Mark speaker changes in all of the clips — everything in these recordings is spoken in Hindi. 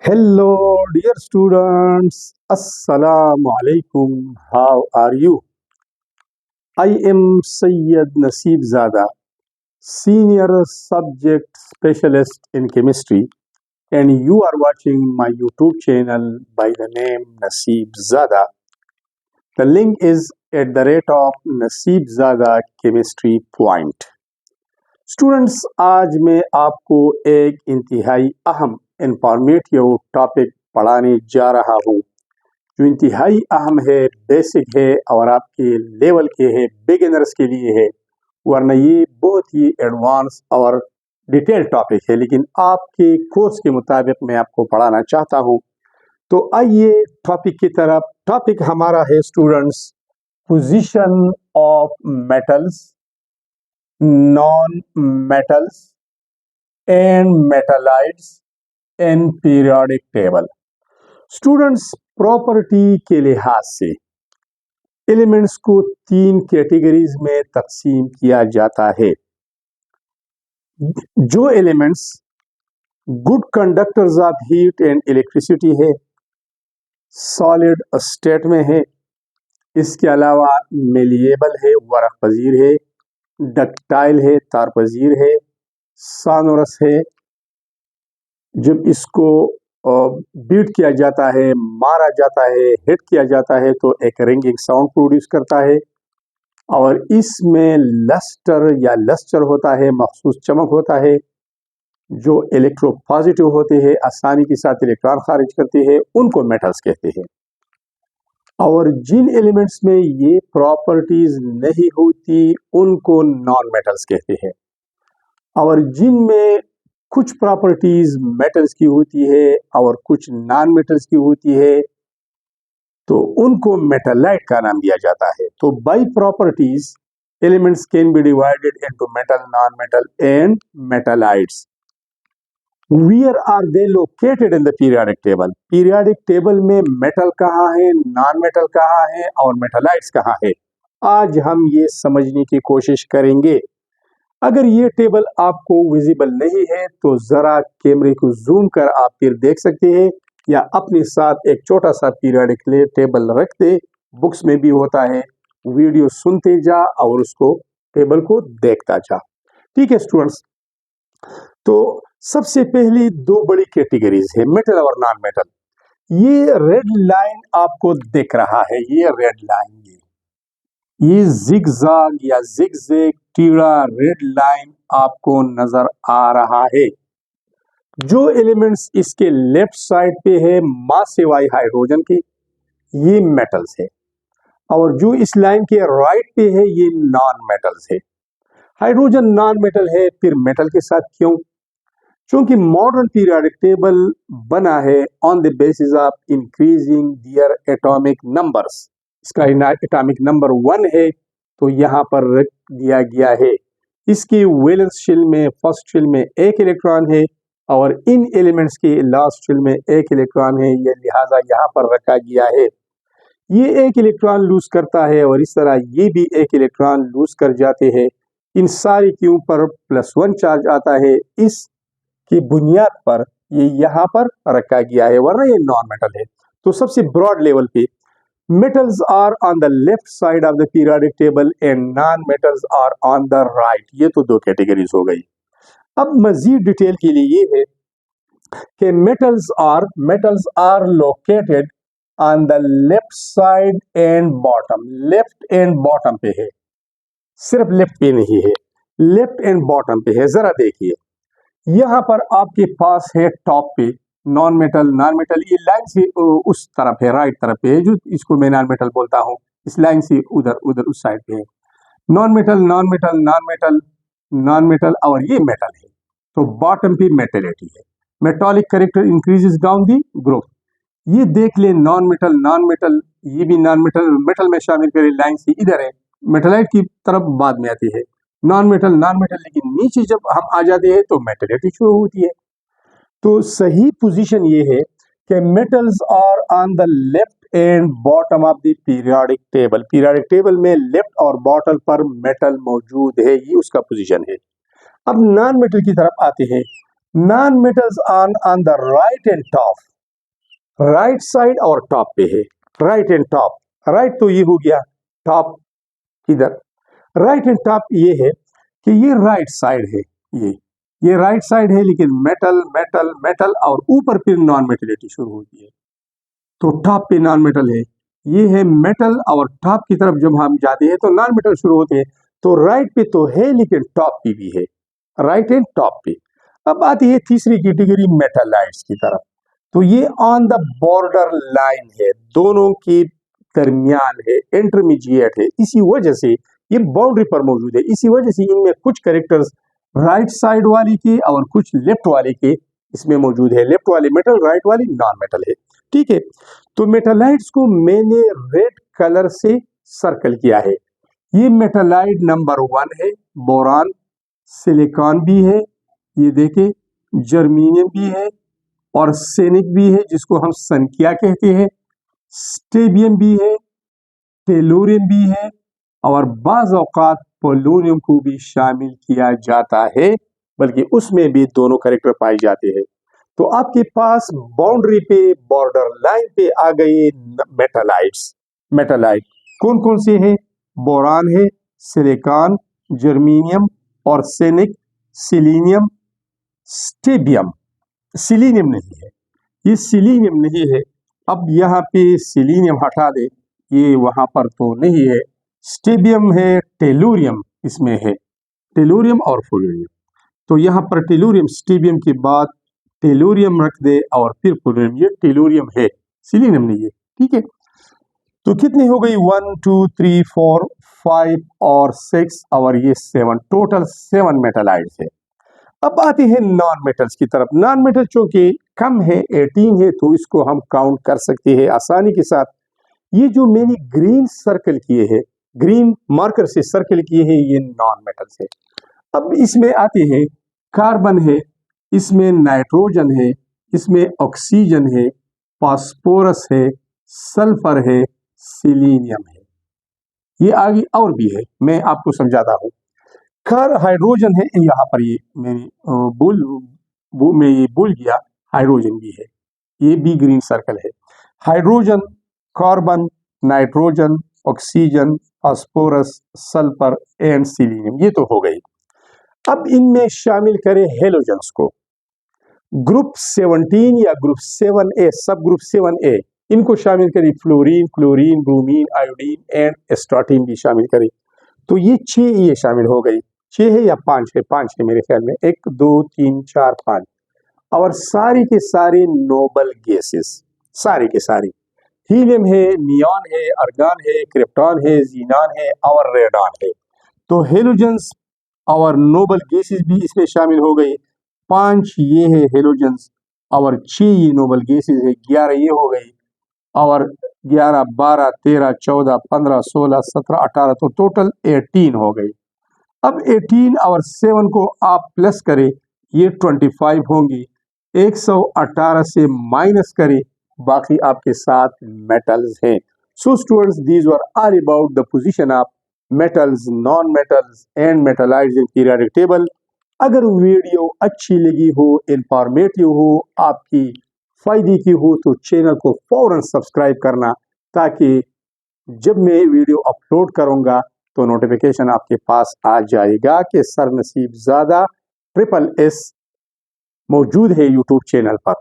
Speaker 1: Hello, dear students. Assalamu alaikum. How are you? I am Sayyid Naseeb Zada, Senior Subject Specialist in Chemistry, and you are watching my YouTube channel by the name Naseeb Zada. The link is at the rate of Naseeb Zada Chemistry Point. Students, आज मैं आपको एक इंतहाई अहम इंफॉर्मेटिव टॉपिक पढ़ाने जा रहा हूँ जो इंतहाई अहम है, बेसिक है और आपके लेवल के है, बिगिनर्स के लिए है, वरना ये बहुत ही एडवांस और डिटेल टॉपिक है, लेकिन आपके कोर्स के मुताबिक मैं आपको पढ़ाना चाहता हूँ। तो आइए टॉपिक की तरफ। टॉपिक हमारा है students, position of metals, non-metals and metallites in periodic table। Students, property के लिहाज से एलिमेंट्स को तीन कैटेगरीज में तकसीम किया जाता है। जो elements good conductors of heat and electricity है, सॉलिड स्टेट में है, इसके अलावा मेलिएबल है, वरक पजीर है, डक्टाइल है, तार पजीर है, सानोरस है। जब इसको बीट किया जाता है, मारा जाता है, हिट किया जाता है तो एक रिंगिंग साउंड प्रोड्यूस करता है और इसमें लस्टर या लस्टर होता है, मखसूस चमक होता है। जो इलेक्ट्रोपॉजिटिव होते हैं, आसानी के साथ इलेक्ट्रॉन खारिज करते हैं, उनको मेटल्स कहते हैं। और जिन एलिमेंट्स में ये प्रॉपर्टीज नहीं होती उनको नॉन मेटल्स कहते हैं। और जिनमें कुछ प्रॉपर्टीज मेटल्स की होती है और कुछ नॉन मेटल्स की होती है तो उनको मेटलाइट का नाम दिया जाता है। तो by properties elements can be divided into metal, non metal and metalloids. Where are they located in the periodic table? Periodic table में मेटल कहाँ है, नॉन मेटल कहाँ है और मेटलाइट्स कहाँ है, आज हम ये समझने की कोशिश करेंगे। अगर ये टेबल आपको विजिबल नहीं है तो जरा कैमरे को जूम कर आप फिर देख सकते हैं, या अपने साथ एक छोटा सा पीरियाडिक टेबल रख दे, बुक्स में भी होता है, वीडियो सुनते जा और उसको टेबल को देखता जा। ठीक है स्टूडेंट्स, तो सबसे पहली दो बड़ी कैटेगरीज है, मेटल और नॉन मेटल। ये रेड लाइन आपको दिख रहा है, ये रेड लाइन, ये जिगजैग या जिगजैग टीड़ा रेड लाइन आपको नजर आ रहा है। जो एलिमेंट्स इसके लेफ्ट साइड पे है मास सिवाय हाइड्रोजन की, ये मेटल्स है, और जो इस लाइन के राइट पे है ये नॉन मेटल्स है। हाइड्रोजन नॉन मेटल है, फिर मेटल के साथ क्यों? क्योंकि मॉडर्न पीरियोडिक टेबल बना है on the basis of increasing their atomic numbers. इसका एटॉमिक नंबर 1 है तो यहाँ पर रख दिया गया है। इसकी वैलेंस शेल में फर्स्ट शेल में एक इलेक्ट्रॉन है और इन एलिमेंट्स के लास्ट शेल में एक इलेक्ट्रॉन है, ये लिहाजा यहाँ पर रखा गया है। ये एक इलेक्ट्रॉन लूज करता है और इस तरह ये भी एक इलेक्ट्रॉन लूज कर जाते हैं। इन सारे के ऊपर +1 चार्ज आता है, इस की बुनियाद पर ये यहाँ पर रखा गया है, वरना ये नॉन मेटल है। तो सबसे ब्रॉड लेवल पे metals are on the left side of the periodic table and non metals are on the right. ये तो दो कैटेगरीज हो गई। अब मजीद डिटेल के लिए ये है कि metals are located on the left side and bottom. Left and bottom पे है, सिर्फ लेफ्ट पे नहीं है, लेफ्ट एंड बॉटम पे है। जरा देखिए, यहाँ पर आपके पास है टॉप पे नॉन मेटल, ये लाइन से उस तरफ है, राइट तरफ पे है, जो इसको मैं नॉन मेटल बोलता हूँ। इस लाइन से उधर उस साइड पे है नॉन मेटल और ये मेटल है। तो बॉटम पे मेटलिटी है, metallic character increases down the group. ये देख ले नॉन मेटल, ये भी नॉन मेटल में शामिल करे, लाइन से इधर है, मेटलाइट की तरफ बाद में आती है नॉन मेटल, लेकिन नीचे जब हम आ जाते हैं तो मेटलिटी शुरू होती है। तो सही पोजीशन ये है कि metals are on the left and bottom of the periodic table. Periodic table में लेफ्ट और बॉटम पर मेटल मौजूद है, ये उसका पोजीशन है। अब नॉन मेटल की तरफ आते हैं। Non metals on the right and top, right side और टॉप पे है, राइट एंड टॉप। राइट तो ये हो गया, टॉप किधर, राइट एंड टॉप ये है कि ये राइट साइड है, ये राइट साइड है, लेकिन मेटल मेटल मेटल और ऊपर फिर नॉन मेटलिटी शुरू होती है, तो टॉप पे नॉन मेटल है। ये है मेटल और टॉप की तरफ जब हम जाते हैं तो नॉन मेटल शुरू होते हैं। तो राइट पे तो है लेकिन टॉप पे भी है, राइट एंड टॉप पे। अब आती है तीसरी कैटेगरी मेटालाइट्स की तरफ। तो ये ऑन द बॉर्डर लाइन है, दोनों के दरमियान है, इंटरमीडिएट है, इसी वजह से ये बाउंड्री पर मौजूद है। इसी वजह से इनमें कुछ कैरेक्टर्स राइट साइड वाले के और कुछ लेफ्ट वाले के इसमें मौजूद है। लेफ्ट वाले मेटल, राइट वाली नॉन मेटल है। ठीक है, तो मेटालाइट्स को मैंने रेड कलर से सर्कल किया है। ये मेटालाइट नंबर 1 है, बोरान, सिलिकॉन भी है, ये देखें, जर्मीनियम भी है और सेनिक भी है जिसको हम सनकिया कहते हैं, स्टेबियम भी है, टेलुरियम भी है और बाज़ औक़ात पोलोनियम को भी शामिल किया जाता है, बल्कि उसमें भी दोनों कैरेक्टर पाए जाते हैं। तो आपके पास बाउंड्री पे, बॉर्डर लाइन पे आ गए मेटालाइट्स। मेटालाइट कौन कौन से हैं? बोरान है, सिलिकॉन, जर्मीनियम और सेनिक, सिलीनियम, स्टेबियम। सिलीनियम नहीं है, ये सिलीनियम नहीं है। अब यहाँ पे सिलीनियम हटा दे, ये वहां पर तो नहीं है। स्टेबियम है, टेलुरियम इसमें है, टेलुरियम और पोलोनियम। तो यहाँ पर टेलुरियम, स्टेबियम के बाद टेलुरियम रख दे और फिर पोलोनियम। ये टेलुरियम है, सिलीनियम नहीं है। ठीक है, तो कितनी हो गई? 1 2 3 4 5 और 6 और ये 7, टोटल 7 मेटालाइट्स है। अब आते हैं नॉन मेटल्स की तरफ। नॉन मेटल चूंकि कम है, 18 है, तो इसको हम काउंट कर सकते हैं आसानी के साथ। ये जो मैंने ग्रीन सर्कल किए हैं, ग्रीन मार्कर से सर्कल किए हैं, ये नॉन मेटल्स है। अब इसमें आते हैं, कार्बन है, इसमें नाइट्रोजन है, इसमें ऑक्सीजन है, फास्फोरस है, सल्फर है, सिलीनियम है। ये आगे और भी है, मैं आपको समझाता हूँ। हाइड्रोजन है यहाँ पर, ये मैंने मैं ये भूल गया, हाइड्रोजन भी है, ये भी ग्रीन सर्कल है। Hydrogen, carbon, nitrogen, oxygen, phosphorus, sulphur and selenium, ये तो हो गई। अब इनमें शामिल करें हेलोजन्स को। ग्रुप 17 या ग्रुप 7A, सब ग्रुप 7A, इनको शामिल करें। Fluorine, chlorine, bromine, iodine and astatine भी शामिल करें। तो ये 6 ये शामिल हो गई। 6 है या 5 है? 5 है मेरे ख्याल में, 1 2 3 4 5। और सारी के सारे नोबल गैसेस, सारी के सारी। हीलियम है, नियॉन है, अर्गन है, क्रिप्टॉन है, जीनॉन है और रेडॉन है। तो हेलोजन्स और नोबल गैसेस भी इसमें शामिल हो गई। 5 ये है हेलोजन्स और 6 ये नोबल गैसेस है। 11 ये हो गई और 11 12 13 14 15 16 17 18, तो टोटल 18 हो गई। अब 18 और 7 को आप प्लस करें, ये 25 होंगी। 118 से माइनस करें, बाकी आपके साथ मेटल्स हैं। So students, these were all about the position of metals, non metals and metalloids in periodic table. अगर वीडियो अच्छी लगी हो, इंफॉर्मेटिव हो, आपकी फायदे की हो, तो चैनल को फौरन सब्सक्राइब करना, ताकि जब मैं वीडियो अपलोड करूंगा तो नोटिफिकेशन आपके पास आ जाएगा कि सर नसीब ज़्यादा SSS मौजूद है यूट्यूब चैनल पर।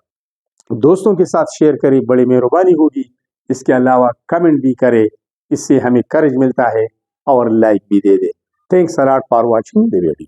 Speaker 1: दोस्तों के साथ शेयर करें, बड़ी मेहरबानी होगी। इसके अलावा कमेंट भी करें, इससे हमें करेज मिलता है, और लाइक भी दे दें। Thanks a lot for watching the video.